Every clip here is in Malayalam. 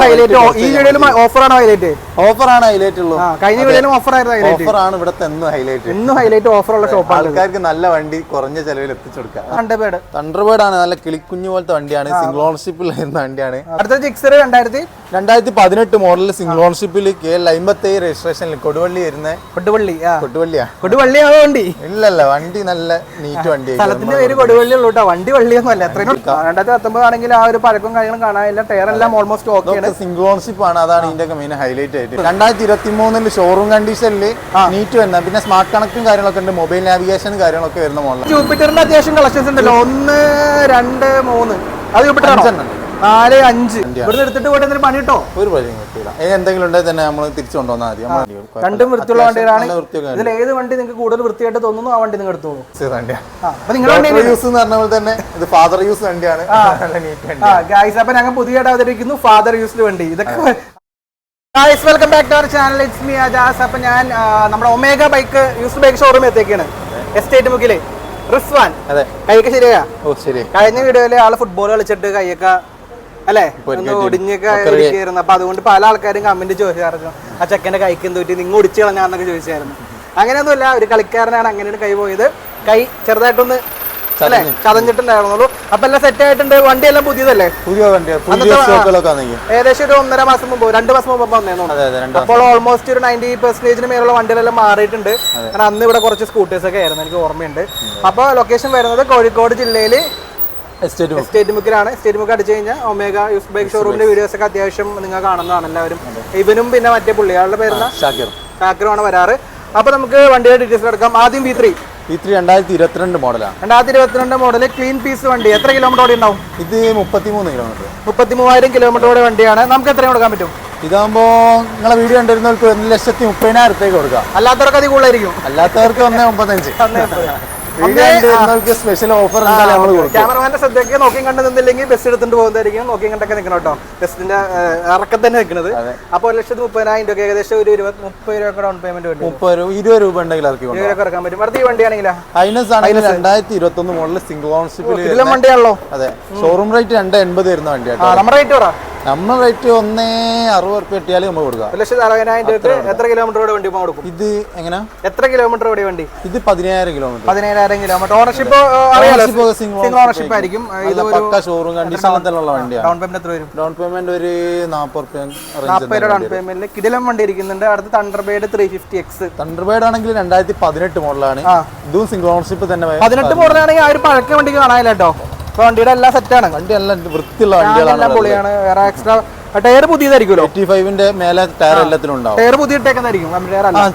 ഹൈലൈറ്റ് ഈ വീഡിയോയിലും ഓഫറാണ് ഹൈലൈറ്റ്. ഓഫറാണ് ഹൈലൈറ്റ് ഉള്ളൂ. കഴിഞ്ഞ വീഡിയോയിലും ഓഫറായിരുന്നു. ഓഫറാണ് ഇവിടുത്തെ എന്നും ഹൈലൈറ്റ്. ഇന്നും ഹൈലൈറ്റ് ഓഫറുള്ള ഷോപ്പാണ്. ആൾക്കാർക്ക് നല്ല വണ്ടി കുറഞ്ഞ ചെലവിൽ എത്തിച്ചു കൊടുക്കാം. തണ്ടർബേർഡ് ആണ്. നല്ല കിളിക്കുഞ്ഞു പോലത്തെ വണ്ടിയാണ്. സിംഗിൾ ഓണർഷിപ്പിൽ വരുന്ന വണ്ടിയാണ്. അടുത്ത ജിക്സർ 2018 മോഡൽ സിംഗിൾ ഓണർഷിപ്പിൽ KL57 രജിസ്ട്രേഷനിൽ കൊടുവള്ളി വരുന്ന കൊടുവള്ളിയാണോ വണ്ടി? ഇല്ലല്ല, വണ്ടി നല്ല നീറ്റ് വണ്ടി. സ്ഥലത്തിന്റെ പേര് കൊടുവള്ളി ഉള്ളൂ കേട്ടോ. വണ്ടി വള്ളിയൊന്നും അല്ല. 2019 ആണെങ്കിൽ ആ ഒരു പഴക്കം കാര്യങ്ങളും കാണാനില്ല. ടയർ എല്ലാം ഓൾമോസ്റ്റ് ഓക്കെയാണ്. സിംഗിൾ ഓണർഷിപ്പ് ആണ്. അതാണ് ഇതിന്റെ മെയിൻ ഹൈലൈറ്റ് ആയിട്ട്. 2023 ഷോറൂം കണ്ടീഷനിൽ നീറ്റ് വരുന്ന, പിന്നെ സ്മാർട്ട് കണക്റ്റും കാര്യങ്ങളൊക്കെ ഉണ്ട്. മൊബൈൽ നാവിഗേഷനും കാര്യങ്ങളൊക്കെ വരുന്ന മോഡൽ. ജൂപ്പിറ്ററിന്റെ അത്യാവശ്യം കളക്ഷൻസ് ഉണ്ടല്ലോ. 1, 2, 3 അത് ജൂപ്പിറ്റർ 4, 5 ഇവിടെ എടുത്തിട്ട് പോയിട്ട് എന്തെങ്കിലും പണി കിട്ടോ? ഒരു പണിയും കിട്ടില്ല. എന്തെങ്കിലും ഉണ്ടെങ്കിൽ തന്നെ നമ്മൾ തിരിച്ചു കൊണ്ടുവന്നാൽ മതി. രണ്ടും വൃത്തിയുള്ള വണ്ടികളാണ്. ഇതിൽ ഏത് വണ്ടി നിങ്ങൾക്ക് കൂടുതൽ വൃത്തിയായിട്ട് തോന്നുന്നു ആ വണ്ടി നിങ്ങൾ എടുത്തോളൂ. ഫാദർ യൂസ് വണ്ടിയാണ്. അപ്പൊ ഞങ്ങൾ പുതിയതായിട്ട് അവതരിക്കുന്നു ഫാദർ യൂസ്ഡ് വണ്ടി. ഇതൊക്കെ welcome back to our channel. It's me Ajas. അപ്പൊ ഞാൻ നമ്മുടെ Omega bike used bike showroom എത്തിയേക്കാണ്. എസ്റ്റേറ്റ് മുക്കിലെ റിസ്വാൻ. കൈയൊക്കെ ശരിയാ? കഴിഞ്ഞ വീഡിയോയില് ആള് ഫുട്ബോൾ കളിച്ചിട്ട് കൈയൊക്കെ അല്ലെ ഒടിഞ്ഞൊക്കെ ഇരിക്കുന്നു. അപ്പൊ അതുകൊണ്ട് പല ആൾക്കാരും കമന്റ് ചോദിച്ചായിരുന്നു, ആ ചെക്കന്റെ കൈക്ക് എന്ത് പറ്റി, നിങ്ങൾ ഒടിച്ചു കളഞ്ഞാന്നൊക്കെ ചോദിച്ചായിരുന്നു. അങ്ങനെയൊന്നുമില്ല, ഒരു കളിക്കാരനാണ് അങ്ങനെയാണ് കൈ പോയത്. കൈ ചെറുതായിട്ടൊന്ന് അല്ലെ ചതഞ്ഞിട്ടുണ്ടായിരുന്നുള്ളൂ. അപ്പൊ എല്ലാം സെറ്റ് ആയിട്ടുണ്ട്. വണ്ടി എല്ലാം പുതിയതല്ലേ? ഏകദേശം ഒരു 1.5 മാസം മുമ്പ് 2 മാസം മുമ്പ് വന്നേന്നു. അപ്പോൾ ഓൾമോസ്റ്റ് ഒരു 90% മേലുള്ള വണ്ടികളെല്ലാം മാറിയിട്ടുണ്ട്. കാരണം അന്ന് ഇവിടെ കുറച്ച് സ്കൂട്ടേഴ്സ് ഒക്കെ ആയിരുന്നു, എനിക്ക് ഓർമ്മയുണ്ട്. അപ്പൊ ലൊക്കേഷൻ വരുന്നത് കോഴിക്കോട് ജില്ലയില് എസ്റ്റേറ്റ് മുക്കിലാണ്. എസ്റ്റേറ്റ് മുക്ക് അടിച്ചു കഴിഞ്ഞാൽ ഒമേഗ യൂസ്ഡ് ബൈക്ക് ഷോറൂമിന്റെ വീഡിയോസ് ഒക്കെ അത്യാവശ്യം നിങ്ങൾ കാണുന്നതാണ് എല്ലാവരും. ഇവനും പിന്നെ മറ്റേ പുള്ളിയാളുടെ പേരുന്ന ഷാക്കിറുമാണ് വരാറ്. അപ്പൊ നമുക്ക് വണ്ടിയുടെ ഡീറ്റെയിൽസ് എടുക്കാം. ആദ്യം V3 2022 മോഡലാണ്. 2022 മോഡല് ക്ലീൻ പീസ് വണ്ടി. എത്ര കിലോമീറ്റർ ഓടി ഉണ്ടാവും? ഇത് 33 കിലോമീറ്റർ. 33,000 കിലോമീറ്റർ വണ്ടിയാണ്. നമുക്ക് എത്രയും കൊടുക്കാൻ പറ്റും? ഇതാകുമ്പോ നിങ്ങളെ വീഡിയോ കണ്ടിരുന്നവർക്ക് 1,30,000 രൂപയ്ക്ക് കൊടുക്കാം. അല്ലാത്തവർക്ക് അത് കൂടുതലായിരിക്കും. അല്ലാത്തവർക്ക് 1,95,000. Special offer. ക്യാമറമാന്റെ ശ്രദ്ധയൊക്കെ നോക്കി കണ്ടെന്നില്ലെങ്കിൽ ബസ് എടുത്തിട്ട് പോകുന്നതായിരിക്കും. നോക്കി കണ്ടൊക്കെ നിൽക്കണം കേട്ടോ. ബസ്സിന്റെ ഇറക്കം തന്നെ നിൽക്കുന്നത്. അപ്പൊ 1,30,000 രൂപ ഏകദേശം ഒരു 30 രൂപ ഡൗൺ പേയ്മെന്റ് വരും. 20 രൂപ ഉണ്ടെങ്കിൽ ഇറക്കാൻ പറ്റും. അടുത്ത ഈ വണ്ടിയാണെങ്കിലോ 2021 മോഡൽ സിംഗിൾ ഓണർഷിപ്പിൽ വണ്ടിയാണല്ലോ. അതെ, ഷോറൂം റേറ്റ് 280 വരുന്ന വണ്ടിയാണ്. നമ്മുടെ റേറ്റ് പറ. നമ്മുടെ റേറ്റ് 1,60,000 കിട്ടിയാലും നമ്മൾ കൊടുക്കാം. 1,60,000 രൂപ. എത്ര കിലോമീറ്റർ വണ്ടി കൊടുക്കും? ഇത് എങ്ങനെ, എത്ര കിലോമീറ്റർ ഓടിയ വണ്ടി? ഇത് 15,000 kilometre. 15,000 kilometre. Ownership single ownership ആയിരിക്കും. ഇത് പക്ക ഷോറൂം കണ്ടീഷനിലുള്ള വണ്ടിയാണ്. ഡൗൺ പേയ്മെന്റ് എത്ര വരും? ഡൗൺ പേയ്മെന്റ് ഒരു 40 രൂപ ഡൗൺ പേയ്മെന്റിൽ കിടിലം വണ്ടി ഇരിക്കുന്നുണ്ട്. അടുത്ത് തണ്ടർബേർഡ് 350X. തണ്ടർബേർഡ് ആണെങ്കിൽ 2018 മോഡലാണ്. ഇതും സിംഗിൾ ഓണർഷിപ്പ് തന്നെ. 18 മോഡലാണെങ്കിൽ ആ ഒരു പഴക്ക വണ്ടിക്ക് കാണാനില്ല കേട്ടോ. ഇപ്പൊ വണ്ടിയുടെ എല്ലാം സെറ്റാണ്. വണ്ടി എല്ലാം വൃത്തിയുള്ള വണ്ടികളാണ്. പൊളിയാണ്. വേറെ എക്സ്ട്രാ ടയർ പുതിയതായിരിക്കുമല്ലോ. 85ന്റെ മേലെ ടയർ എല്ലാത്തിനും ഉണ്ടാവും. ടയർ പുതിയ ഇട്ടേക്കുന്നതായിരിക്കും.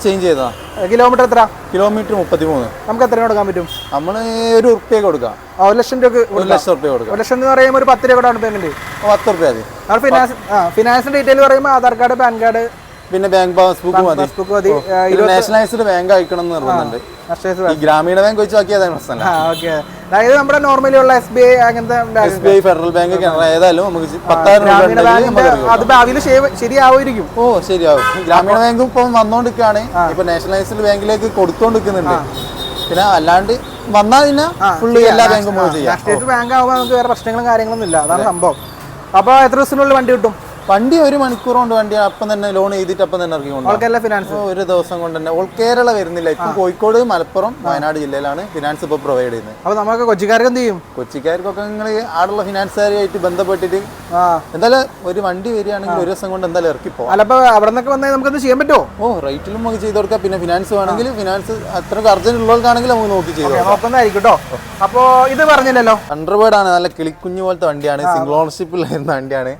ചേഞ്ച് ചെയ്താ. കിലോമീറ്റർ എത്ര? കിലോമീറ്റർ 33. നമുക്ക് എത്ര കൊടുക്കാൻ പറ്റും? നമ്മള് ഒരു ഉറുപ്പ്യ കൊടുക്കാം. 1,00,000 രൂപ. 1,00,000 രൂപ കൊടുക്കാം. 1,00,000 എന്ന് പറയുമ്പോൾ ഒരു 10 രൂപ ഡൗൺ പേയ്മെന്റ്. 10 രൂപ മതി. ഫിനാൻസ് ഡീറ്റെയിൽ പറയുമ്പോൾ ആധാർ കാർഡ്, പാൻ കാർഡ്, പിന്നെ ബാങ്ക് പാസ്ബുക്ക് മതി. നാഷണലൈസ്ഡ് ബാങ്ക് അയക്കണം എന്ന് നിർബന്ധമുണ്ട്. ഈ ഗ്രാമീണ ബാങ്ക് വെച്ച് നോക്കിയതാണ് പ്രശ്നമല്ല. അതായത് നമ്മുടെ നോർമലി ഉള്ള SBI അങ്ങനത്തെ SBI, ഫെഡറൽ ബാങ്ക്, ഏതായാലും നമുക്ക് 10,000 അത് ഭാവിയിൽ ശരിയാവുമായിരിക്കും. ഓ ശരിയാവും. ഗ്രാമീണ ബാങ്കും ഇപ്പം വന്നോണ്ടിരിക്കുകയാണ്. ഇപ്പൊ നാഷണലൈസ്ഡ് ബാങ്കിലേക്ക് കൊടുത്തോണ്ടിരിക്കുന്നുണ്ട്. പിന്നെ അല്ലാണ്ട് വന്നാൽ പിന്നെ ഫുള്ള് എല്ലാ ബാങ്കും ചെയ്യാം. സ്റ്റേറ്റ് ബാങ്ക് ആകുമ്പോൾ നമുക്ക് വേറെ പ്രശ്നങ്ങളും കാര്യങ്ങളൊന്നും ഇല്ല. അതാണ് സംഭവം. അപ്പൊ എത്ര ദിവസത്തിനുള്ളിൽ വണ്ടി കിട്ടും? വണ്ടി 1 മണിക്കൂർ കൊണ്ട് വണ്ടി അപ്പം തന്നെ ലോൺ ചെയ്തിട്ട് അപ്പം തന്നെ ഇറക്കിക്കൊണ്ട് ഫിനാൻസ് ഒരു ദിവസം കൊണ്ട് തന്നെ. ഓൾ കേരള വരുന്നില്ല. ഇപ്പം കോഴിക്കോട്, മലപ്പുറം, വയനാട് ജില്ലയിലാണ് ഫിനാൻസ് ഇപ്പോൾ പ്രൊവൈഡ് ചെയ്യുന്നത്. അപ്പൊ നമുക്ക് കൊച്ചിക്കാർക്ക് എന്ത് ചെയ്യും? കൊച്ചിക്കാർക്കൊക്കെ നിങ്ങൾ ആടുള്ള ഫിനാൻസുകാരുമായിട്ട് ബന്ധപ്പെട്ടിട്ട് എന്തായാലും ഒരു വണ്ടി വരികയാണെങ്കിൽ ഒരു ദിവസം കൊണ്ട് എന്തായാലും ഇറക്കിപ്പോ. അല്ലപ്പോ അവിടെ നിന്നൊക്കെ വന്നാൽ നമുക്ക് ചെയ്യാൻ പറ്റുമോ? ഓ റേറ്റിലും നമുക്ക് ചെയ്ത് കൊടുക്കാം. പിന്നെ ഫിനാൻസ് വേണമെങ്കിൽ ഫിനാൻസ് അത്ര അർജന്റ് ഉള്ളവർക്കാണെങ്കിൽ നമുക്ക് നോക്കി ചെയ്ത് നോക്കുന്നതായിരിക്കും കേട്ടോ. അപ്പോ ഇത് പറഞ്ഞില്ലല്ലോ, തണ്ടർബേർഡ് ആണ്. നല്ല കിളിക്കുഞ്ഞു പോലത്തെ വണ്ടിയാണ്. സിംഗിൾ ഓണർഷിപ്പിൽ വരുന്ന വണ്ടിയാണ്.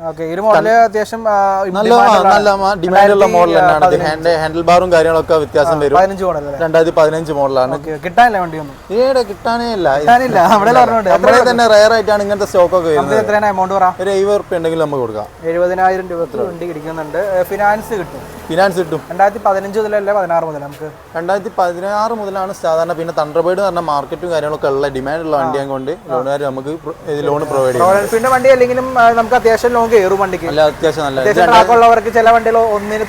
അത്യാവശ്യം നല്ല ഡിമാൻഡുള്ള മോഡൽ തന്നെയാണ്. ഹാൻഡിൽ ബാറും കാര്യങ്ങളൊക്കെ വ്യത്യാസം വരും. 2015 മോഡലാണ്. കിട്ടാനില്ല വണ്ടിയൊന്നും. കിട്ടാനേ ഇല്ല. നമ്മുടെ തന്നെ റയർ ആയിട്ടാണ് ഇങ്ങനത്തെ സ്റ്റോക്ക് ഒക്കെ വരുന്നത്. എമൗണ്ട് പറ. ഒരു 70 ഉറുപ്പ്യ ഉണ്ടെങ്കിൽ നമുക്ക് കൊടുക്കാം. 70,000 രൂപ വണ്ടി കിട്ടുന്നുണ്ട്. ഫിനാൻസ് കിട്ടും. 2015 മുതലല്ലേ 16 മുതൽ? നമുക്ക് 2016 മുതലാണ് സാധാരണ. പിന്നെ തണ്ടർബേർഡ് എന്ന് പറഞ്ഞ മാർക്കറ്റും കാര്യങ്ങളൊക്കെ ഉള്ള ഡിമാൻഡുള്ള വണ്ടിയെ കൊണ്ട് ലോണുകാർ നമുക്ക് ലോൺ പ്രൊവൈഡ് ചെയ്യും. പിന്നെ വണ്ടി അല്ലെങ്കിലും നമുക്ക് അത്യാവശ്യം ലോൺ കയറും വണ്ടിക്ക്. അത്യാവശ്യം നല്ല ഉള്ളവർക്ക് ചില വണ്ടികൾ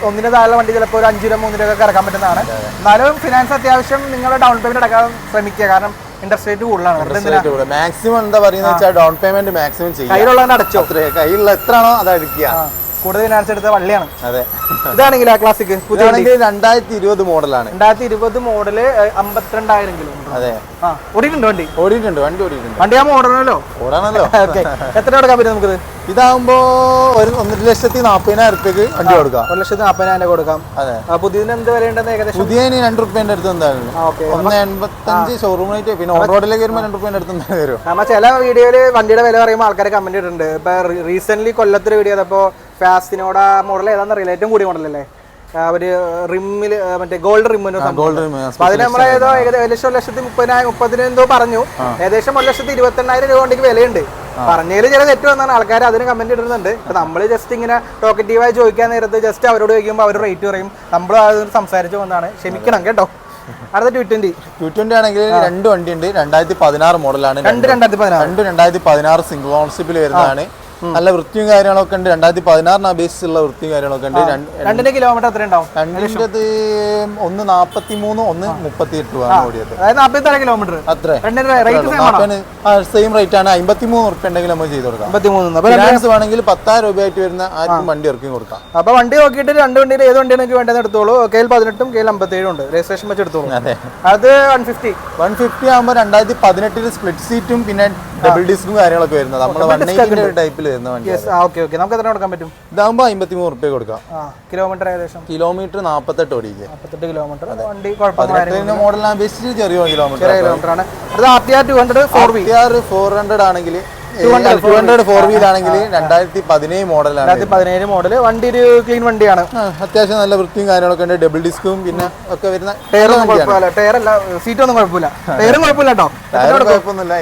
ഒന്നിന് താഴെ വണ്ടി ചിലപ്പോൾ ഒരു 5 രൂപ 3 രൂപ ഒക്കെ ഇറക്കാൻ പറ്റുന്നതാണ്. എന്നാലും ഫിനാൻസ് അത്യാവശ്യം നിങ്ങൾ ഡൗൺ പേയ്മെന്റ് അടക്കാൻ ശ്രമിക്കുക. കാരണം ഇൻട്രസ്റ്റ് റേറ്റ് കൂടുതലാണ്. മാക്സിമം എന്താ പറയുന്നത് വെച്ചാൽ ഡൗൺ പേയ്മെന്റ് മാക്സിമം ചെയ്യും. കയ്യിലുള്ള അടച്ചോ. കയ്യിലുള്ള എത്രയാണോ അത് അടിക്കുക. കൂടുതൽ ഫിനാൻസ് എടുത്ത വള്ളിയാണ്. അതെ. ഇതാണെങ്കിൽ ആ ക്ലാസിക് പുതിയാണെങ്കിൽ 2020 മോഡലാണ്. 2020 മോഡല് 52,000 കിലോമീറ്റർ. അതെ. ഓടിയിട്ടുണ്ട് വണ്ടി? ഓടിയിട്ടുണ്ട്. വണ്ടി ആകുമ്പോൾ ഓടണല്ലോ. ഓക്കെ. എത്ര കൊടുക്കാൻ പറ്റും നമുക്കിത്? ഇതാകുമ്പോ ഒരു 1,40,000 വണ്ടി കൊടുക്കാം. 1,40,000 കൊടുക്കാം. അതെ. പുതിയതിന് എന്ത് വിലയുണ്ടെന്ന് ഏകദേശം? പുതിയതിന് 2 റുപ്യന്റെ അടുത്ത് എന്തായാലും 1,85 ഷോറൂമായിട്ട്. പിന്നെ ഓൺ റോഡിലേക്ക് വരുമ്പോൾ 2 റുപ്യന്റെ അടുത്ത് എന്തായാലും വരും. നമ്മ ചില വീഡിയോയില് വണ്ടിയുടെ വില പറയുമ്പോൾ ആൾക്കാരെ കമന്റ് ഇട്ടിട്ടുണ്ട്. ഇപ്പൊ റീസെന്റ് കൊല്ലത്തൊരു വീഡിയോ ചെയ്തപ്പോ ഫാസ്റ്റിനോട് മോഡൽ ഏതാണെന്നറിയില്ല, ഏറ്റവും കൂടിയ മോഡലല്ലേ, ഒരു റിമ്മില് മറ്റേ ഗോൾഡ് റിമ്മിന് അതിന് നമ്മളെ ഏതോ ഏകദേശം 1,30,000 എന്തോ പറഞ്ഞു. ഏകദേശം 1,28,000 രൂപ വണ്ടിക്ക് വിലയുണ്ട്. പറഞ്ഞതിൽ ചില തെറ്റ് വന്നാണ് ആൾക്കാർ അതിന് കമന്റ് ഇടുന്നുണ്ട്. അപ്പൊ നമ്മള് ജസ്റ്റ് ഇങ്ങനെ ടോക്കറ്റീവായി ചോദിക്കാൻ നേരത്ത് ജസ്റ്റ് അവരോട് ചോദിക്കുമ്പോൾ അവർ റേറ്റ് പറയും. നമ്മൾ അത് സംസാരിച്ചു വന്നാണ്, ക്ഷമിക്കണം കേട്ടോ. അടുത്ത 220 ആണെങ്കിൽ 2 വണ്ടിയുണ്ട്. 2016 മോഡലാണ്. 2016 സിംഗിൾ ഓണർഷിപ്പിൽ വരുന്നതാണ്. നല്ല വൃത്തിയും കാര്യങ്ങളൊക്കെ ഉണ്ട്. 2016 അപേക്ഷിച്ചുള്ള വൃത്തിയും കാര്യങ്ങളൊക്കെ ഉണ്ട്. 2 കിലോമീറ്റർ എത്ര ഉണ്ടാവും? 2ത് 1,43 1,38 ഓടിയത്. 46 കിലോമീറ്റർ. അത്ര സെയിം റേറ്റ് ആണ്. 53 റുപ്യ ഉണ്ടെങ്കിൽ നമ്മൾ ചെയ്ത് കൊടുക്കാം. 53 ഫിനാൻസ് വേണമെങ്കിൽ 10,000 രൂപയായിട്ട് വരുന്ന ആർക്കും വണ്ടി ഇറക്കി കൊടുക്കാം. അപ്പൊ വണ്ടി നോക്കിയിട്ട് 2 വണ്ടിയിൽ ഏത് വണ്ടിയാണ് എനിക്ക് വേണ്ടത് എടുത്തോളൂ. KL 18 KL 57 ഉണ്ട്. രജിസ്ട്രേഷൻ വെച്ച് എടുത്തോളൂ. അത് 150 ആകുമ്പോൾ 2018 സ്പ്ലിറ്റ് സീറ്റും പിന്നെ ഡബിൾ ഡിസ്കും കാര്യങ്ങളൊക്കെ വരുന്നത്. നമ്മുടെ 180 ടൈപ്പിൽ വരുന്ന വണ്ടി. നമുക്ക് എത്ര കൊടുക്കാൻ പറ്റും? ഇതാകുമ്പോൾ 53 റുപ്യ കൊടുക്കാം. കിലോമീറ്റർ ഏകദേശം? കിലോമീറ്റർ 48 ഓടിക്കുക. 48 കിലോമീറ്റർ. വണ്ടി കുഴപ്പമില്ല. മോഡലിനെ അപേക്ഷിച്ച് ചെറിയ കിലോമീറ്റർ ആണ്. അത് RTR 200 400 ആണെങ്കിൽ 200 4 വീൽ ആണെങ്കിൽ 2017 മോഡലാണ്. 2017 മോഡൽ. വണ്ടി ഒരു ക്ലീൻ വണ്ടിയാണ്. അത്യാവശ്യം നല്ല വൃത്തിയും കാര്യങ്ങളൊക്കെ ഉണ്ട്. ഡബിൾ ഡിസ്കും പിന്നെ ഒക്കെ വരുന്ന ടയറൊന്നും കുഴപ്പമില്ല. ടയറല്ല, സീറ്റൊന്നും കുഴപ്പമില്ല. ടയറും കുഴപ്പമില്ല കേട്ടോ. ടയർ കുഴപ്പമൊന്നുമില്ല.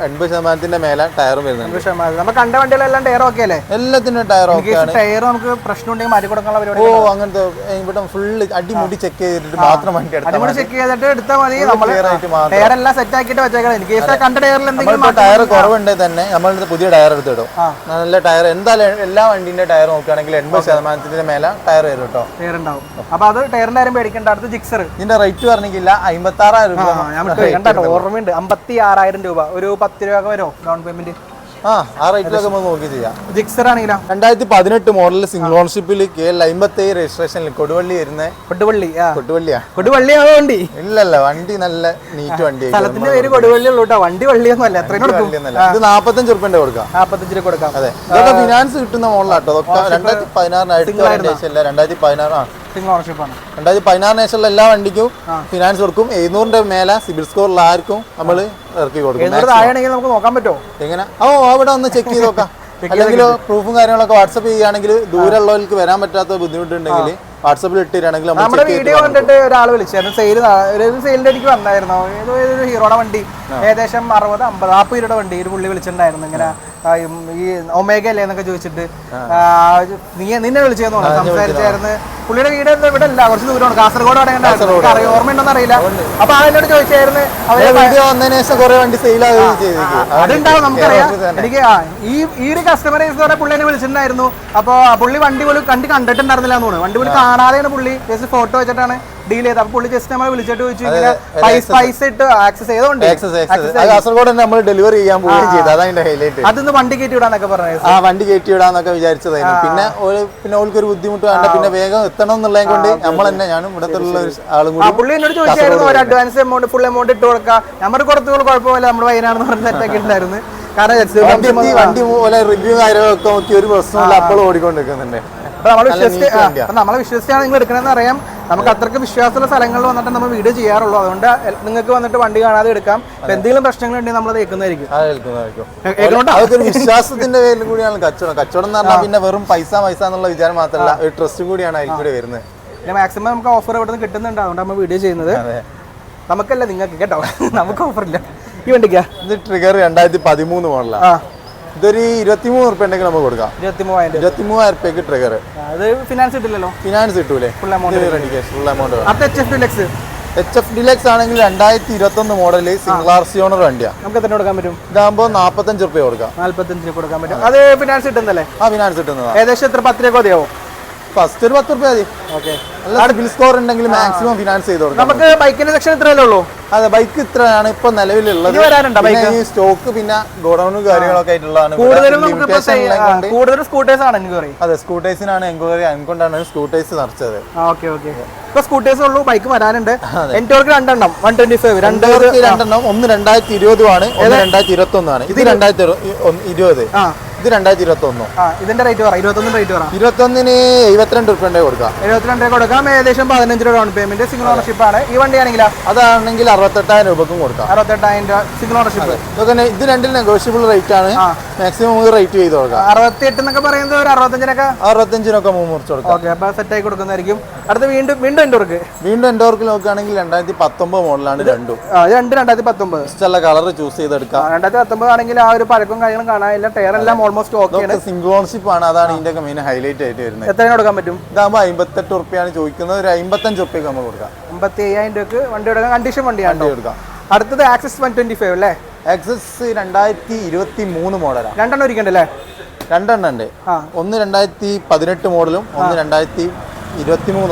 80% മേലെ ടയറും വരുന്നുണ്ട്. 80%. നമ്മൾ കണ്ട വണ്ടികളെല്ലാം ടയർ ഓക്കെ അല്ലേ? എല്ലാത്തിനും ടയർ ഓക്കെയാണ്. ടയർ നമുക്ക് പ്രശ്നം ഉണ്ടെങ്കിൽ മാറ്റി കൊടുക്കാനുള്ള പരിപാടി. അങ്ങനത്തെ ഇവിടെ ഫുള്ള് അടിമുടി ചെക്ക് ചെയ്തിട്ട് മാത്രം വണ്ടി അടിമുടി ചെക്ക് ചെയ്തിട്ട് എടുത്താൽ മതി. നമ്മൾ ടയർ എല്ലാം സെറ്റ് ആക്കിയിട്ട് വെച്ചേക്കണം. എനിക്ക് കണ്ട ടയറിൽ എന്തെങ്കിലും ടയർ കുറവുണ്ടെങ്കിൽ തന്നെ നമ്മൾ പുതിയ ടയർ എടുത്തിടും. നല്ല ടയർ എന്തായാലും എല്ലാ വണ്ടിന്റെ ടയർ നോക്കുകയാണെങ്കിൽ 80% മേലെ ടയർ വരും കേട്ടോ. ടയർ ഉണ്ടാവും. അപ്പൊ അത് ടയറിന്റെ കാര്യം പേടിക്കേണ്ട. അടുത്ത് ജിക്സർ. ഇതിന്റെ റേറ്റ് പറഞ്ഞില്ല 56,000 രൂപ. ഓർമ്മയുണ്ട്. 56,000 രൂപ. ഒരു 10 രൂപ വരും ഡൗൺ പേയ്മെന്റ്. ആ റേറ്റിലൊക്കെ നമ്മൾ നോക്കി ചെയ്യാം. ജിക്സർ ആണെങ്കിലോ 2018 മോഡൽ സിംഗിൾ ഓണർഷിപ്പിൽ KL 57 രജിസ്ട്രേഷനിൽ കൊടുവള്ളി വരുന്നത്. കൊടുവള്ളിയാ വണ്ടി? ഇല്ലല്ല, വണ്ടി നല്ല നീറ്റ് വണ്ടി. സ്ഥലത്തിന്റെ പേര് കൊടുവള്ളി ഉള്ളൂ കേട്ടോ. വണ്ടി വള്ളിയൊന്നും അല്ല. എത്ര കൊടുക്കും? ഇത് 45 റുപ്യന്റെ കൊടുക്കാം. 45 കൊടുക്കാം. അതെ, ഇതൊക്കെ ഫിനാൻസ് കിട്ടുന്ന മോഡലാട്ടോ. അതൊക്കെ 2016 2016 2016 എല്ലാ വണ്ടിക്കും ഫിനാൻസ് കൊടുക്കും. 700 മേലെ സിബിൽ സ്കോർ ഉള്ള ആർക്കും നമ്മൾ ഇറക്കി കൊടുക്കും. നമുക്ക് നോക്കാൻ പറ്റുമോ എങ്ങനെ? അവിടെ ഒന്ന് ചെക്ക് ചെയ്ത് നോക്കാം. അല്ലെങ്കിൽ പ്രൂഫും കാര്യങ്ങളൊക്കെ വാട്സപ്പ് ചെയ്യുകയാണെങ്കിൽ ദൂരമുള്ളവർക്ക് വരാൻ പറ്റാത്ത ബുദ്ധിമുട്ടുണ്ടെങ്കിൽ വാട്സപ്പിൽ ഇട്ടിട്ടാണെങ്കിൽ നമ്മുടെ വീഡിയോ കണ്ടിട്ട് ഒരാൾ വിളിച്ചായിരുന്നു. സെയിലിന്റെ എനിക്ക് വന്നായിരുന്നു. ഏതോ ഹീറോയുടെ വണ്ടി ഏകദേശം 60-50 രൂപയുടെ വണ്ടി ഒരു പുള്ളി വിളിച്ചിട്ടുണ്ടായിരുന്നു. ഇങ്ങനെ ഈ ഒമേഗ അല്ലേ എന്നൊക്കെ ചോദിച്ചിട്ട് നിന്നെ വിളിച്ചേന്ന് സംസാരിച്ചായിരുന്നു. പുള്ളിയുടെ വീട് ഇവിടെ അല്ല, കുറച്ച് ദൂരമാണ്. കാസർഗോഡ് ഓർമ്മയുണ്ടോന്ന് അറിയില്ല. അപ്പൊ അതിനോട് ചോദിച്ചായിരുന്നു. അതുണ്ടാവും, നമുക്കറിയാം. എനിക്ക് ഈ ഒരു കസ്റ്റമറെ പുള്ളി എന്നെ വിളിച്ചിട്ടുണ്ടായിരുന്നു. അപ്പൊ പുള്ളി വണ്ടി പോലും കണ്ടിട്ടുണ്ടായിരുന്നില്ല എന്ന് തോന്നുന്നു. വണ്ടി പോലും കാണാതെയാണ് പുള്ളി ജസ്റ്റ് ഫോട്ടോ വെച്ചിട്ടാണ് ഡീൽ ചെയ്ത്. അപ്പൊ പുള്ളി ജസ്റ്റ് നമ്മൾ വിളിച്ചിട്ട് ചോദിച്ചു ഇങ്ങനെ പൈസ ഇട്ട് ആക്സസ് ചെയ്തോണ്ട് കാസർഗോഡ് നമ്മൾ ഡെലിവറി ചെയ്യാൻ പോവുകയും ചെയ്തു. അതാണ് ഹൈലൈറ്റ്. അതൊന്ന് വണ്ടി കയറ്റി വിടാന്നൊക്കെ പറഞ്ഞു. വണ്ടി കയറ്റി വിടാന്നൊക്കെ വിചാരിച്ചതായിരുന്നു. പിന്നെ ഓൾക്ക് ഒരു ബുദ്ധിമുട്ട് വേണ്ട, പിന്നെ വേഗം എത്തണം എന്നുള്ളത് കൊണ്ട് നമ്മൾ തന്നെ ഞാനും ഇവിടത്തെ ആളും കൂടി പുള്ളി എന്നോട് ചോദിച്ചായിരുന്നു ഒരു അഡ്വാൻസ് എമൗണ്ട് ഫുൾ എമൗണ്ട് ഇട്ട് കൊടുക്കാം. നമ്മുടെ കുറച്ചുകൂടെ കുഴപ്പമില്ല, നമ്മുടെ വയനാടെന്ന് പറഞ്ഞ് സെറ്റാക്കി ഉണ്ടായിരുന്നു. കാരണം വണ്ടി പോലെ റിവ്യൂ കാര്യങ്ങളൊക്കെ നോക്കി ഒരു പ്രശ്നമില്ല, അപ്പോഴും ഓടിക്കൊണ്ടിരിക്കുന്നുണ്ട്. നമ്മളെ വിശ്വസിച്ചാണ് നിങ്ങൾ എടുക്കണമെന്ന് അറിയാം. നമുക്ക് അത്രയ്ക്ക് വിശ്വാസമുള്ള സ്ഥലങ്ങളിൽ വന്നിട്ട് നമ്മൾ വീഡിയോ ചെയ്യാറുള്ളൂ. അതുകൊണ്ട് നിങ്ങൾക്ക് വന്നിട്ട് വണ്ടി കാണാതെ എടുക്കാം. എന്തെങ്കിലും പ്രശ്നങ്ങളുണ്ടെങ്കിൽ നമ്മൾ കേൾക്കുന്നതായിരിക്കും. അതൊക്കെ വിശ്വാസത്തിന്റെ പേരിൽ കൂടിയാണ് കച്ചവടം എന്ന് പറഞ്ഞാൽ. പിന്നെ വെറും പൈസ എന്നുള്ള വിചാരം മാത്രമല്ല, ഒരു ട്രസ്റ്റും കൂടിയാണ് അതിൽ കൂടി വരുന്നത്. പിന്നെ മാക്സിമം നമുക്ക് ഓഫർ ഇവിടെ നിന്ന് കിട്ടുന്നുണ്ട്. അതുകൊണ്ട് നമ്മൾ വീഡിയോ ചെയ്യുന്നത്. നമുക്കല്ല, നിങ്ങൾക്ക് കേട്ടോ. നമുക്ക് ഓഫർ ഇല്ല ഈ വണ്ടിക്കാ. ഇത് ട്രിഗർ 2013 മോഡലാണ്. ഇതൊരു 23 റുപ്യ ഉണ്ടെങ്കിൽ നമുക്ക് കൊടുക്കാം. 23,000 രൂപയ്ക്ക് ട്രിഗർ. അത് ഫിനാൻസ് കിട്ടില്ലല്ലോ? ഫിനാൻസ് കിട്ടൂലേ? ഫുൾ എമൗണ്ട് HF ഡിലക്സ് ആണെങ്കിൽ 2021 മോഡല് സിംഗിൾ RC ഓണർ വണ്ടിയാണ്. നമുക്ക് എത്ര കൊടുക്കാൻ പറ്റും? ഇതാകുമ്പോൾ 45 റുപ്യ കൊടുക്കാം. 45 കൊടുക്കാൻ പറ്റും. അത് ഫിനാൻസ് കിട്ടുന്നല്ലേ? ഫിനാൻസ് കിട്ടുന്നതാണ്. ഏകദേശം എത്ര 10 രൂപ മതിയാവും? ഫസ്റ്റ് ഒരു 10 റുപ്യ മതി. ഓക്കെ. നല്ല സിബിൽ സ്കോർ ഉണ്ടെങ്കിൽ മാക്സിമം ഫിനാൻസ് ചെയ്ത് കൊടുക്കാം. നമുക്ക് ബൈക്കിന്റെ സെക്ഷൻ ഇത്രയല്ലേ ഉള്ളൂ? അതെ, ബൈക്ക് ഇത്രയാണ് ഇപ്പൊ നിലവിലുള്ളത്. ഈ സ്റ്റോക്ക് പിന്നെ ഗോഡൌണും കാര്യങ്ങളൊക്കെ ആയിട്ടുള്ളതാണ്. കൂടുതലും സ്കൂട്ടേഴ്സ് ആണ് എൻക്വയറി. അതെ, സ്കൂട്ടേഴ്സിനാണ് എൻക്വയറി. അതുകൊണ്ടാണ് സ്കൂട്ടേഴ്സ് നിറച്ചത്. Okay okay. ഇപ്പൊ സ്കൂട്ടേഴ്സ് ഉള്ളൂ, ബൈക്ക് വരാനുണ്ട്. എൻടോർക്ക് 2 എണ്ണം 125 രണ്ടെണ്ണം. ഒന്ന് 2020 ആണ്, ഒന്ന് 2021 ആണ്. ഇത് 2020, ഇത് 2021. ഇതിന്റെ റേറ്റ് പറ. 21 റേറ്റ് പറ. 21-ന് 72 റുപ്യ കൊടുക്കാം. 72 കൊടുക്കാം. ഏകദേശം 15 രൂപ ഡൗൺ പേയ്മെന്റ്. സിംഗിൾ ഓണർഷിപ്പ് ആണ്. ഈ വണ്ടി ആണെങ്കിൽ അതാണെങ്കിൽ 68,000 രൂപക്കും കൊടുക്കാം. 68,000 രൂപ സിംഗിൾ ഓണർഷിപ്പ്. ഇത് രണ്ടിൽ നെഗോഷ്യബിൾ റേറ്റ് ആണ്. മാക്സിമം റേറ്റ് ചെയ്ത് കൊടുക്കാം. 68 എന്നൊക്കെ പറയുന്നത് ഒരു 65-നൊക്കെ മുറിച്ച് കൊടുക്കാം. ഓക്കെ, അപ്പൊ സെറ്റ് ആയി കൊടുക്കുന്നതായിരിക്കും. അടുത്ത് വീണ്ടും എൻഡോർക്ക് നോക്കുകയാണെങ്കിൽ 2019 മോഡലാണ്. രണ്ടും 2019 ഇഷ്ടമുള്ള കളർ ചൂസ് ചെയ്തെടുക്കാം. 2019 ആണെങ്കിൽ ആ ഒരു പഴക്കം കാര്യങ്ങളും കാണാനില്ല. ടയർ എല്ലാം ഓൾമോസ്റ്റ് ഓക്കെയാണ്. സിംഗിൾ ഓണർഷിപ്പ് ആണ്. അതാണ് ഇതിന്റെ മെയിൻ ഹൈലൈറ്റ് ആയിട്ട് വരുന്നത്. എത്ര കൊടുക്കാൻ പറ്റും? ഇതാകുമ്പോൾ 58 റുപ്യാണ് ചോദിക്കുന്നത്. ഒരു 55 റുപ്യക്ക് നമുക്ക് കൊടുക്കാം. 55,000 രൂപക്ക് വണ്ടി കൊടുക്കാം. കണ്ടീഷൻ വണ്ടിയാണ് കൊടുക്കാം. അടുത്തത് ആക്സസ് 125 അല്ലേ? ആക്സസ് 2023 മോഡലാണ്. രണ്ടെണ്ണം ഇരിക്കണ്ടല്ലേ? രണ്ടെണ്ണം ഉണ്ട്. ഒന്ന് 2018 മോഡലും ഒന്ന് 2023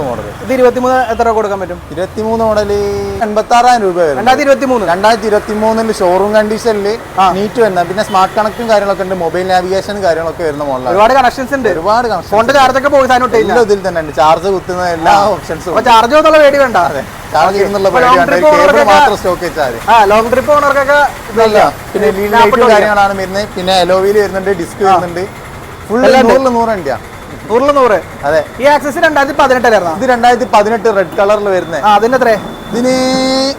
മോഡൽ. ഇത് 23 എത്ര കൊടുക്കാൻ പറ്റും? 23 മോഡല് 86,000 രൂപ വരും. 2023 ഷോറൂം കണ്ടീഷനിൽ നീറ്റ് വരുന്ന, പിന്നെ സ്മാർട്ട് കണക്റ്റും കാര്യങ്ങളൊക്കെ ഉണ്ട്. മൊബൈൽ നാവിഗേഷൻ കാര്യങ്ങളൊക്കെ വരുന്ന മോഡലാണ്. ഒരുപാട് കണക്ഷൻസ് ഉണ്ട്. ഒരുപാട് കണക്ഷൻ. ഫോണിന്റെ ചാർജൊക്കെ പോയി ഇതിൽ തന്നെ ഉണ്ട്. ചാർജ് കുത്തുന്ന എല്ലാ ഓപ്ഷൻസും. ചാർജ് ചെയ്യുന്നുള്ള പേടി വേണ്ട. ചാർജ് ചെയ്യുന്നുള്ള പേടി മാത്രം സ്റ്റോക്ക് വെച്ചാൽ. ലോങ് ട്രിപ്പ് ഓണർക്കൊക്കെ പിന്നെ ലൈറ്റ് കാര്യങ്ങളാണ് വരുന്നത്. പിന്നെ എലോവിയിൽ വരുന്നുണ്ട്, ഡിസ്ക് വരുന്നുണ്ട്. ഫുൾ 100 വണ്ടിയാണ്. 100. അതെ. ഈ ആക്സസ് 2018 ഇത് 2018 റെഡ് കളറിൽ വരുന്നത്. അതിന് എത്ര? ഇതിന്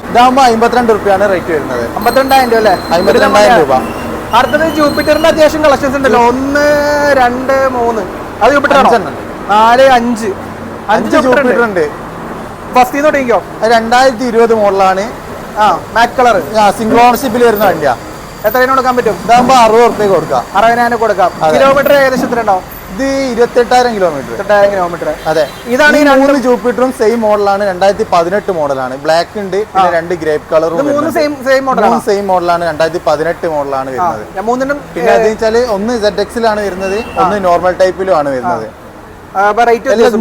ഇതാകുമ്പോ 52 റുപ്യാണ് റേറ്റ് വരുന്നത്. 52,000 രൂപ അല്ലേ? 52,000 രൂപ. അടുത്തത് ജൂപ്പിറ്ററിന്റെ അത്യാവശ്യം കളക്ഷൻസ് ഉണ്ടല്ലോ. 1, 2, 3. അത് ജൂപ്പിറ്റർ 4, 5 ജൂപ്പിറ്റർ ഉണ്ട്. ഫസ്റ്റ് തുടങ്ങിക്കോ. 2020 മോഡലാണ്. മാറ്റ് കളർ. സിംഗിൾ ഓണർഷിപ്പിൽ വരുന്ന വണ്ടിയാ. എത്രയും കൊടുക്കാൻ പറ്റും? ഇതാകുമ്പോ 60 റുപ്യ കൊടുക്കാം. 60,000 കൊടുക്കാം. കിലോമീറ്റർ ഏകദേശം എത്ര ഉണ്ടാവും? ഇത് 28,000 കിലോമീറ്റർ. 28,000 കിലോമീറ്റർ. അതെ. ഇതാണ് ഈ 3 ജൂപ്പിറ്ററും സെയിം മോഡലാണ്. 2018 മോഡലാണ്. ബ്ലാക്ക് ഉണ്ട്, പിന്നെ 2 ഗ്രേപ്പ് കളറും. സെയിം മോഡലാണ്. 2018 മോഡലാണ് വരുന്നത്. പിന്നെ അത് വെച്ചാല് ഒന്ന് ZX ലാണ് വരുന്നത്, ഒന്ന് നോർമൽ ടൈപ്പിലും ആണ് വരുന്നത്.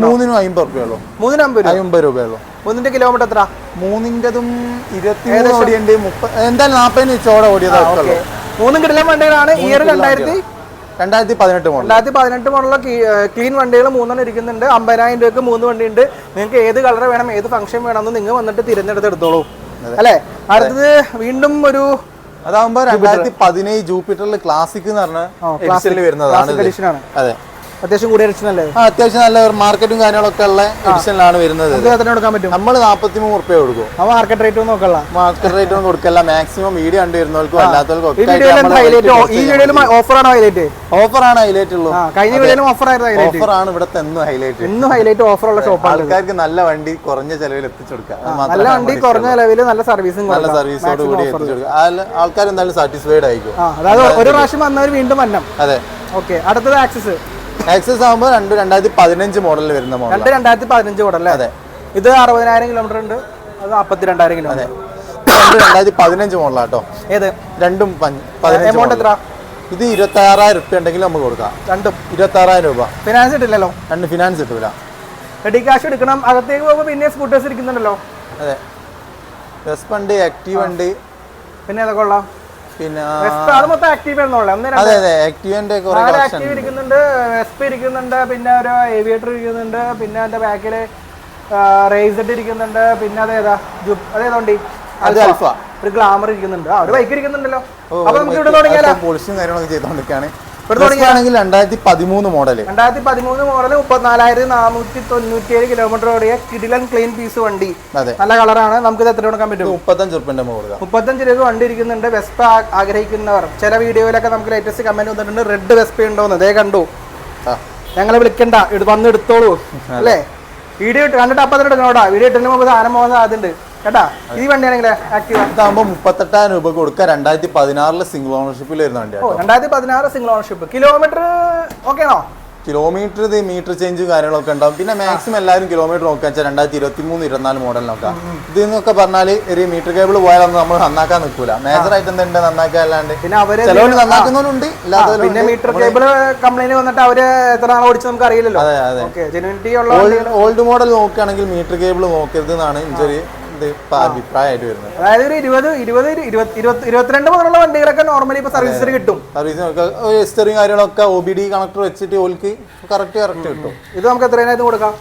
മൂന്നിനും 50 റുപ്യുള്ളൂ. 50 രൂപയുള്ളൂ. 3 കിലോമീറ്റർ എത്ര? 3-ന്റെതും 23 ഓടിയുണ്ട്. 30 എന്തായാലും 40 ചോടെ ഓടിയതാണ്. 3 കിടിലൻ വണ്ടികളാണ്. Year 2018 model. 2018 മോഡലുള്ള ക്ലീൻ വണ്ടികൾ 3 ഇരിക്കുന്നുണ്ട്. 50,000 രൂപയ്ക്ക് 3 വണ്ടി ഉണ്ട്. നിങ്ങൾക്ക് ഏത് കളർ വേണം, ഏത് ഫംഗ്ഷൻ വേണമെന്ന് നിങ്ങൾ വന്നിട്ട് തിരഞ്ഞെടുത്തെടുത്തോളൂ അല്ലേ? അടുത്തത് വീണ്ടും ഒരു അതാകുമ്പോ 2017 ജൂപ്പിറ്ററിൽ ക്ലാസിക് എന്ന് പറഞ്ഞ എഡിഷനിൽ വരുന്നതാണ്. അതെ, അത്യാവശ്യം കൂടിയ എഡിഷൻ അല്ലേ? അത്യാവശ്യം നല്ല മാർക്കറ്റും കാര്യങ്ങളൊക്കെ ഉള്ള എഡിഷനിലാണ് വരുന്നത്. കൊടുക്കാൻ പറ്റും. നമ്മൾ 43 റുപ്യ കൊടുക്കും. മാർക്കറ്റ് റേറ്റ് ഒന്നും നോക്കല്ല. മാർക്കറ്റ് റേറ്റ് ഒന്നും കൊടുക്കല്ല. മാക്സിമം വീഡിയോ കണ്ടു വരുന്നവർക്കും അല്ലാത്തവർക്കും ഓഫറാണ് ഹൈലൈറ്റ് ഉള്ളൂ. കഴിഞ്ഞ വീഡിയോയിലും ഓഫർ ആയിരുന്നു. ഓഫറാണ് ഇവിടുത്തെ എന്നും ഹൈലൈറ്റ്. ഓഫറുള്ള ഷോപ്പ്. ആൾക്കാർക്ക് നല്ല വണ്ടി കുറഞ്ഞ ചെലവിൽ എത്തിച്ചു കൊടുക്കുക. നല്ല വണ്ടി കുറഞ്ഞ ചെലവിൽ നല്ല സർവീസും നല്ല സർവീസോട് കൂടി എത്തിച്ചു കൊടുക്കുക. ആൾക്കാർ എന്തായാലും സാറ്റിസ്ഫൈഡ് ആയിരിക്കും. അതായത് ഒരു പ്രാവശ്യം വന്നവർ വീണ്ടും വരണം. അതെ. ഓക്കെ. അടുത്തത് ആക്സസ്. ആക്സസ് ആകുമ്പോൾ 2015 മോഡലിൽ വരുന്ന മോഡൽ. 2015 മോഡൽ. അതെ. ഇത് 60,000 കിലോമീറ്റർ ഉണ്ട്. അത് 42,000 കിലോമീറ്റർ. 2015 മോഡലാട്ടോ. ഏത്? രണ്ടും 15. എമൗണ്ട് എത്ര? ഇത് 26,000 റുപ്യ ഉണ്ടെങ്കിൽ നമുക്ക് കൊടുക്കാം. രണ്ടും 26,000 രൂപ. ഫിനാൻസ് കിട്ടില്ലല്ലോ? രണ്ട് ഫിനാൻസ് കിട്ടൂല. റെഡി ക്യാഷ് എടുക്കണം. അകത്തേക്ക് പോകുമ്പോൾ പിന്നെ സ്കൂട്ടേഴ്സ് ഇരിക്കുന്നുണ്ടല്ലോ. അതെ. വെസ്പ ഉണ്ട്, ആക്റ്റീവ് ഉണ്ട്. പിന്നെ അതൊക്കെ കൊള്ളാം. പിന്നെ അത് മൊത്തം ആക്റ്റീവ് ആക്റ്റീവ് ഇരിക്കുന്നുണ്ട്, വെസ്പ ഇരിക്കുന്നുണ്ട്, പിന്നെ ഒരു ഏവിയേറ്റർ ഇരിക്കുന്നുണ്ട്, പിന്നെ അതിന്റെ ബാക്കില് റേസഡ് ഇരിക്കുന്നുണ്ട്, പിന്നെ അതേതാ വണ്ടി അൽഫ, ഒരു ഗ്ലാമർ ഇരിക്കുന്നുണ്ട്. ഒരു ബൈക്ക് ഇരിക്കുന്നുണ്ടല്ലോ. അപ്പൊ നമുക്ക് ഇവിടെ തുടങ്ങിയാലോ? പോളിഷും കാര്യങ്ങളൊക്കെ ചെയ്തോണ്ടിരിക്കുകയാണ്. 2013 മോഡൽ. 2013 മോഡൽ 34,497 കിലോമീറ്റർ ഓടിയ കിടിലൻ ക്ലീൻ പീസ് വണ്ടി. നല്ല കളറാണ്. നമുക്ക് ഇത് എത്ര കൊടുക്കാൻ പറ്റും? 35 റുപ്യ. 35 രൂപ വണ്ടി ഇരിക്കുന്നുണ്ട്. വെസ്പ ആഗ്രഹിക്കുന്നവർ, ചില വീഡിയോയിലൊക്കെ നമുക്ക് ലേറ്റസ്റ്റ് കമന്റ് വന്നിട്ടുണ്ട്, റെഡ് വെസ്പ ഉണ്ടോന്ന്. അതേ കണ്ടു. ഞങ്ങളെ വിളിക്കണ്ട, വന്ന് എടുത്തോളൂ അല്ലേ? വീഡിയോ കണ്ടിട്ട് അപ്പം തന്നെ എടുക്കണോടാ. വീഡിയോ ഇട്ടിന് മുമ്പ് സാധനം പോകുന്ന സാധ്യത കേട്ടാ. ഈ വണ്ടിയാണെങ്കിൽ ആക്റ്റീവ് ഇതാകുമ്പോൾ 38,000 രൂപ കൊടുക്കുക. 2016 സിംഗിൾ ഓണർഷിപ്പിൽ വരുന്ന വണ്ടിയാണ്. 2016 സിംഗിൾ ഓണർഷിപ്പ്. കിലോമീറ്റർ ഓക്കെ ആണോ? കിലോമീറ്റർ മീറ്റർ ചേഞ്ചും കാര്യങ്ങളൊക്കെ ഉണ്ടാവും. പിന്നെ മാക്സിമം എല്ലാവരും കിലോമീറ്റർ നോക്കുക വെച്ചാൽ 2023-24 മോഡൽ നോക്കാം. ഇത് എന്നൊക്കെ പറഞ്ഞാൽ ഒരു മീറ്റർ കേബിൾ പോയാലൊന്നും നമ്മൾ നന്നാക്കാൻ നിൽക്കൂല. മേജർ ആയിട്ട് എന്തുണ്ട് നന്നാക്കാൻ അല്ലാണ്ട് പിന്നെ അവര് ചിലവർ നന്നാക്കുന്നവരുണ്ട്. പിന്നെ മീറ്റർ കേബിൾ കംപ്ലൈന്റ് വന്നിട്ട് അവര് എത്ര നാൾ ഓടിച്ച് നമുക്ക് അറിയില്ലല്ലോ. അതെ അതെ. ഓൾഡ് മോഡൽ നോക്കുകയാണെങ്കിൽ മീറ്റർ കേബിൾ നോക്കരുത് എന്നാണ് ഇഞ്ചൊരു അഭിപ്രായമായിട്ട് വരുന്നത്. അതായത് ഒരു 22 മുതലുള്ള വണ്ടികളൊക്കെ നോർമലി ഇപ്പൊ സർവീസിന് കിട്ടും. സർവീസും കാര്യങ്ങളൊക്കെ OBD കണക്ടർ വെച്ചിട്ട് ഓൽക്ക് കറക്റ്റ് കിട്ടും. ഇത് നമുക്ക് എത്രയായിരുന്നു കൊടുക്കാം?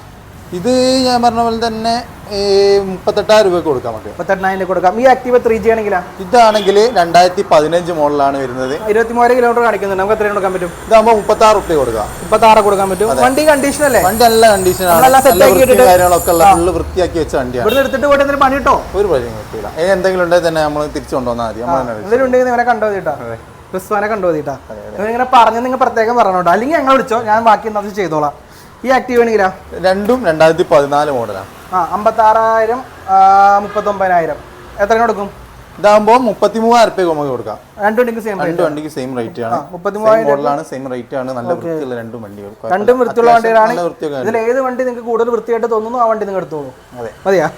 ഇത് ഞാൻ പറഞ്ഞ പോലെ തന്നെ 38,000 രൂപയ്ക്ക് കൊടുക്കാം. നമുക്ക് 38,000 കൊടുക്കാം. ഈ ആക്റ്റീവ 3G ആണെങ്കിലാ? ഇതാണെങ്കിൽ 2015 മോഡലാണ് വരുന്നത്. 23 കിലോമീറ്റർ കാണിക്കുന്നുണ്ട്. നമുക്ക് എത്രയും കൊടുക്കാൻ പറ്റും? ഇതാകുമ്പോൾ 36 റുപ്യ കൊടുക്കാം. 36 കൊടുക്കാൻ പറ്റും. വണ്ടി കണ്ടീഷൻ അല്ലേ? വണ്ടി നല്ല കണ്ടീഷനാണ്. കാര്യങ്ങളൊക്കെ ഉള്ള ഫുള്ള് വൃത്തിയാക്കി വെച്ച വണ്ടിയാണ്. ഇവിടെ എടുത്തിട്ട് പോയിട്ട് എന്തെങ്കിലും പണി കിട്ടോ? ഒരു പണി കിട്ടില്ല. എന്തെങ്കിലും ഉണ്ടെങ്കിൽ തന്നെ നമ്മൾ തിരിച്ചു കൊണ്ടുവന്നാൽ മതി. എന്തെങ്കിലും ഉണ്ടെങ്കിൽ നിങ്ങളെ കണ്ടോ തീട്ടാ, ക്രിസ്തുവാനെ കണ്ടോ തീട്ടാ. നിങ്ങളിങ്ങനെ പറഞ്ഞ് നിങ്ങൾ പ്രത്യേകം പറഞ്ഞോട്ടോ, അല്ലെങ്കിൽ ഞങ്ങൾ വിളിച്ചോ, ഞാൻ ബാക്കി എന്താ ചെയ്തോളാം. ഈ ആക്റ്റീവ് ആണെങ്കിലാ? രണ്ടും 2014 മോഡലാണ്. 56,000 39,000 എത്ര കൊടുക്കും? ഇതാകുമ്പോൾ 33,000 രൂപ നമുക്ക് കൊടുക്കാം. രണ്ട് വണ്ടിക്ക് സെയിം റേറ്റ് ആണ്. 33,000 മോഡലാണ്, സെയിം റേറ്റ് ആണ്. നല്ല വൃത്തിയുള്ള രണ്ടും വണ്ടികൾ. രണ്ടും വൃത്തിയുള്ള വണ്ടികളാണ്. ഇതിൽ ഏത് വണ്ടി നിങ്ങൾക്ക് കൂടുതൽ വൃത്തിയായിട്ട് തോന്നുന്നു ആ വണ്ടി നിങ്ങൾ എടുത്തോളൂ. മതിയാ?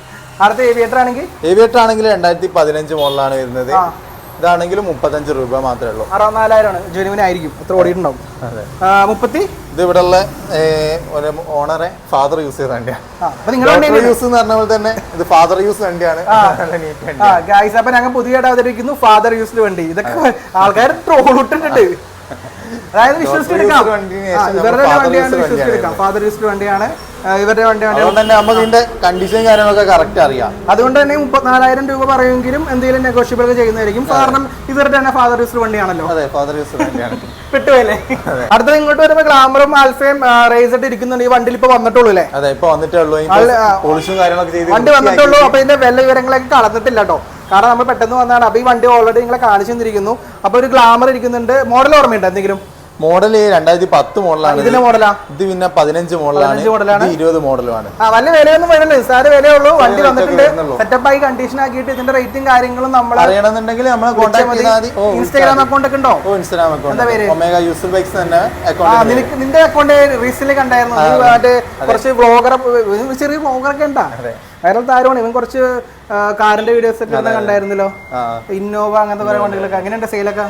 അടുത്ത ഏവിയേറ്റർ ആണെങ്കിൽ? ഏവിയേറ്റർ ആണെങ്കിൽ 2015 മോഡലാണ് വരുന്നത്. ഇതാണെങ്കിലും 35 രൂപ മാത്രമേ ഉള്ളൂ. 64,000 ജെനുവിൻ ആയിരിക്കും. എത്ര ഓടിയിട്ടുണ്ടാവും? ഇത് ഇവിടെ ഉള്ള ഓണറെ ഫാദർ യൂസ് ചെയ്ത വണ്ടിയാണ്. യൂസ് എന്ന് പറഞ്ഞ പോലെ തന്നെ ഇത് ഫാദർ യൂസ് വണ്ടിയാണ്. അപ്പൊ ഞങ്ങൾ പുതിയതായിട്ട് അവതരിക്കുന്നു ഫാദർ യൂസ്ഡ് വണ്ടി. ഇതൊക്കെ ആൾക്കാർ ട്രോളിട്ടിട്ടുണ്ട്. അതായത് വിശ്വസിച്ചെടുക്കാം. ഇവരുടെ വണ്ടിയാണ്, വിശ്വസിച്ചെടുക്കാം. ഫാദർ യൂസ്ഡ് വണ്ടിയാണ് ഇവരുടെ വണ്ടിയാണ്. നമുക്ക് ഇതിന്റെ കണ്ടീഷൻ കാര്യങ്ങളൊക്കെ കറക്റ്റ് അറിയാം. അതുകൊണ്ട് തന്നെ 34,000 രൂപ പറയുമെങ്കിലും എന്തെങ്കിലും നെഗോഷ്യബിൾ ചെയ്യുന്നതായിരിക്കും. കാരണം ഇവരുടെ തന്നെ ഫാദർ യൂസ്ഡ് വണ്ടിയാണല്ലോ. അതെ, ഫാദർ യൂസ്ഡ് വണ്ടിയാണ്. പെട്ടുപോയല്ലേ? അടുത്തത് ഇങ്ങോട്ട് വരുമ്പോ ഗ്ലാമറും ആൽഫയും റേസറ്റ് ഇരിക്കുന്നുണ്ട്. ഈ വണ്ടിയിൽ ഇപ്പൊ വന്നിട്ടുള്ളൂ അല്ലേ? അതെ, ഇപ്പൊ വന്നിട്ടേ ഉള്ളൂ. വണ്ടി വന്നിട്ടുള്ളൂ. അപ്പൊ ഇതിന്റെ വില വിവരങ്ങളൊക്കെ കളഞ്ഞിട്ടില്ല കേട്ടോ. കാരണം നമ്മൾ പെട്ടെന്ന് വന്നതാണ്. അപ്പൊ ഈ വണ്ടി ഓൾറെഡി നിങ്ങളെ കാണിച്ചു തന്നിരിക്കുന്നു. അപ്പൊ ഒരു ഗ്ലാമർ ഇരിക്കുന്നുണ്ട്. മോഡൽ ഓർമ്മയുണ്ട് എന്തെങ്കിലും? മോഡൽ 2010 മോഡലാണ്. ഇതിന്റെ മോഡലാ? ഇത് പിന്നെ 15 മോഡലാണ്. 20 മോഡലുമാണ്. വലിയ വിലയൊന്നും വരുന്നില്ല, നിസ്സാര വിലയുള്ളൂ. വണ്ടി വന്നിട്ടുണ്ട്, സെറ്റപ്പ് ആയി കണ്ടീഷൻ ആക്കിയിട്ട്. ഇതിന്റെ റേറ്റും കാര്യങ്ങളും നമ്മൾ അറിയണമെന്നുണ്ടെങ്കിൽ നമ്മളെ കോൺടാക്ട് ചെയ്താൽ മതി. ഇൻസ്റ്റാഗ്രാം അക്കൗണ്ട് ഒക്കെ ഉണ്ടോ? Instagram account omega user bikes തന്നെ. നിന്റെ അക്കൗണ്ട് റീസെന്റ് കണ്ടായിരുന്നു. കുറച്ച് വ്ളോഗർ, ചെറിയ വ്ളോഗറൊക്കെ ഉണ്ടാ വൈറൽ താരമാണ് ഇവൻ. കുറച്ച് കാറിന്റെ വീഡിയോസ് ഒക്കെ കണ്ടായിരുന്നല്ലോ. ഇന്നോവ അങ്ങനത്തെ കുറെ വണ്ടികളൊക്കെ. എങ്ങനെയുണ്ട് സെയിലൊക്കെ?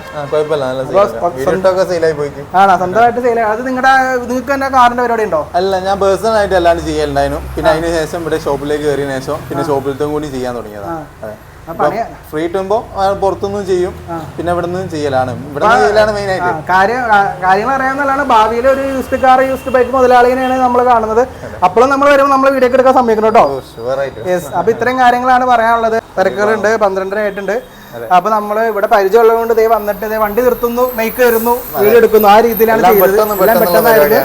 ആണോ? സ്വന്തമായിട്ട് സെയിൽ? അത് നിങ്ങൾക്ക് തന്നെ കാറിന്റെ പരിപാടി ഉണ്ടോ? അല്ല, ഞാൻ പേഴ്സണൽ ആയിട്ട് അല്ലാണ്ട് ചെയ്യലുണ്ടായിരുന്നു. പിന്നെ അതിന് ശേഷം ഇവിടെ ഷോപ്പിലേക്ക് കയറിയ ശേഷം പിന്നെ ഷോപ്പിലത്തും കൂടി ചെയ്യാൻ തുടങ്ങിയതാണ്. ഫ്രീ കിട്ടുമ്പോ പുറത്തുനിന്നും ചെയ്യും, പിന്നെ ഇവിടെ നിന്നും ചെയ്യലാണ്. ഇവിടെ ചെയ്യലാണ് മെയിൻ ആയിട്ട്. കാര്യങ്ങൾ അറിയാവുന്നതാണ്. ഭാവിയിൽ ഒരു യൂസ്ഡ് കാർ, യൂസ്ഡ് ബൈക്ക് മുതലാളിനെയാണ് നമ്മൾ കാണുന്നത്. അപ്പോഴും നമ്മൾ വരുമ്പോൾ നമ്മൾ വീഡിയോ എടുക്കാൻ സമ്മതിക്കണം കേട്ടോ. അപ്പൊ ഇത്രയും കാര്യങ്ങളാണ് പറയാനുള്ളത്. തിരക്കുകളുണ്ട്, 12:30 ആയിട്ടുണ്ട്. അപ്പൊ നമ്മള് ഇവിടെ പരിചയമുള്ളത് കൊണ്ട് ദേ വന്നിട്ട് വണ്ടി നിർത്തുന്നു, മെയ്ക്ക് വരുന്നു, വീഡിയോ എടുക്കുന്നു. ആ രീതിയിലാണ് ചെയ്തത്. എല്ലാം പെട്ടെന്നായിരുന്നു.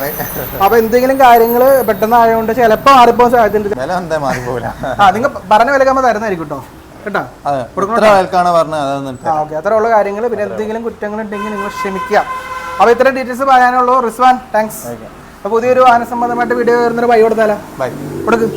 അപ്പൊ എന്തെങ്കിലും കാര്യങ്ങള് പെട്ടെന്നായതുകൊണ്ട് ചിലപ്പോ മാറിപ്പോ സാധ്യതയുണ്ട്. നിങ്ങൾ പറഞ്ഞ വിലക്കാകുമ്പോ തരുന്നതായിരിക്കും കേട്ടോ. കേട്ടോ, അത്ര ഉള്ള കാര്യങ്ങൾ. പിന്നെ എന്തെങ്കിലും കുറ്റങ്ങൾ ഉണ്ടെങ്കിൽ നിങ്ങൾ ക്ഷമിക്കുക. അപ്പൊ ഇത്രയും ഡീറ്റെയിൽസ് പറയാനുള്ളൂ. റിസ്വാൻ, താങ്ക്സ്. അപ്പൊ പുതിയൊരു വാഹന സംബന്ധമായിട്ട് വീഡിയോ വരുന്നൊരു ബൈ കൊടുത്താലോ? കൊടുക്ക്.